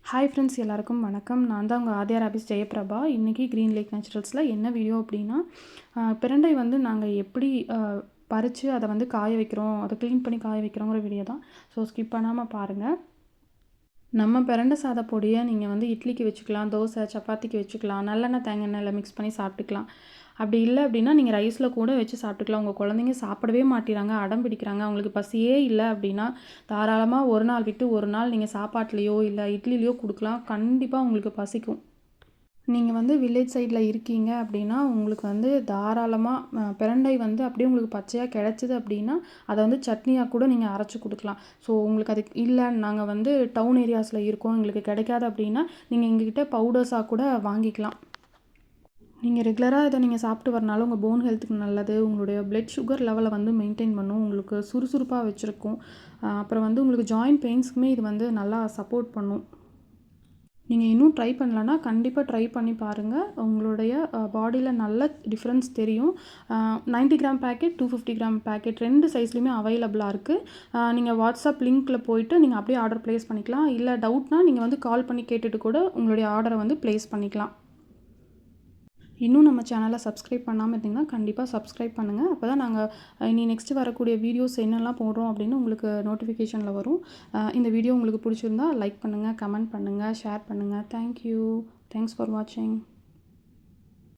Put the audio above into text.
Hi friends, எல்லாருக்கும் வணக்கம். நான் தான் உங்கள் ஆதியா ராபிஸ் ஜெயபிரபா. இன்றைக்கி க்ரீன் லேக் நேச்சுரல்ஸில் என்ன வீடியோ அப்படின்னா, பிரண்டை வந்து நாங்கள் எப்படி பறித்து அதை வந்து காய வைக்கிறோம், அதை க்ளீன் பண்ணி காய வைக்கிறோங்கிற வீடியோ தான். ஸோ ஸ்கிப் பண்ணாமல் பாருங்கள். நம்ம பிரண்டை சாத பொடியை நீங்கள் வந்து இட்லிக்கு வச்சுக்கலாம், தோசை சப்பாத்திக்கு வச்சுக்கலாம், நல்லெண்ணெய் தேங்காய் எண்ணெயில் மிக்ஸ் பண்ணி சாப்பிட்டுக்கலாம். அப்படி இல்லை அப்படின்னா நீங்கள் ரைஸில் கூட வச்சு சாப்பிட்டுக்கலாம். உங்கள் குழந்தைங்க சாப்பிடவே மாட்டேறாங்க, அடம் பிடிக்கிறாங்க, அவங்களுக்கு பசியே இல்லை அப்படின்னா தாராளமாக ஒரு நாள் விட்டு ஒரு நாள் நீங்கள் சாப்பாட்லேயோ இல்லை இட்லிலையோ கொடுக்கலாம். கண்டிப்பாக உங்களுக்கு பசிக்கும். நீங்கள் வந்து வில்லேஜ் சைடில் இருக்கீங்க அப்படின்னா உங்களுக்கு வந்து தாராளமாக பிரண்டை வந்து அப்படியே உங்களுக்கு பச்சையாக கிடச்சிது அப்படின்னா அதை வந்து சட்னியாக கூட நீங்கள் அரைச்சி கொடுக்கலாம். ஸோ உங்களுக்கு அது இல்லை, நாங்கள் வந்து டவுன் ஏரியாஸில் இருக்கோம், எங்களுக்கு கிடைக்காது அப்படின்னா நீங்கள் எங்ககிட்ட பவுடர்ஸாக கூட வாங்கிக்கலாம். நீங்கள் ரெகுலராக இதை நீங்கள் சாப்பிட்டு வரனால உங்கள் போன் ஹெல்த்துக்கு நல்லது. உங்களுடைய பிளட் சுகர் லெவலை வந்து மெயின்டைன் பண்ணும், உங்களுக்கு சுறுசுறுப்பாக வச்சுருக்கும். அப்புறம் வந்து உங்களுக்கு ஜாயிண்ட் பெயின்ஸுக்குமே இது வந்து நல்லா சப்போர்ட் பண்ணும். நீங்கள் இன்னும் ட்ரை பண்ணலன்னா கண்டிப்பாக ட்ரை பண்ணி பாருங்கள். உங்களுடைய பாடியில் நல்ல டிஃப்ரென்ஸ் தெரியும். 90 கிராம் பேக்கெட், 250 கிராம் பேக்கெட் 2 சைஸ்லையுமே அவைலபிளாக இருக்குது. நீங்கள் வாட்ஸ்அப் லிங்க்கில் போய்ட்டு நீங்கள் அப்படியே ஆர்டர் ப்ளேஸ் பண்ணிக்கலாம். இல்லை டவுட்னால் நீங்கள் வந்து கால் பண்ணி கேட்டுட்டு கூட உங்களுடைய ஆர்டரை வந்து ப்ளேஸ் பண்ணிக்கலாம். இன்னும் நம்ம சேனலை சப்ஸ்கிரைப் பண்ணாமல் இருந்தீங்கன்னா கண்டிப்பாக சப்ஸ்கிரைப் பண்ணுங்கள். அப்போ தான் நாங்கள் இனி நெக்ஸ்ட்டு வரக்கூடிய வீடியோஸ் என்னெல்லாம் போடுறோம் அப்படின்னு உங்களுக்கு நோட்டிஃபிகேஷனில் வரும். இந்த வீடியோ உங்களுக்கு பிடிச்சிருந்தா லைக் பண்ணுங்கள், கமெண்ட் பண்ணுங்கள், ஷேர் பண்ணுங்கள். தேங்க்யூ. தேங்க்ஸ் ஃபார் வாட்சிங்.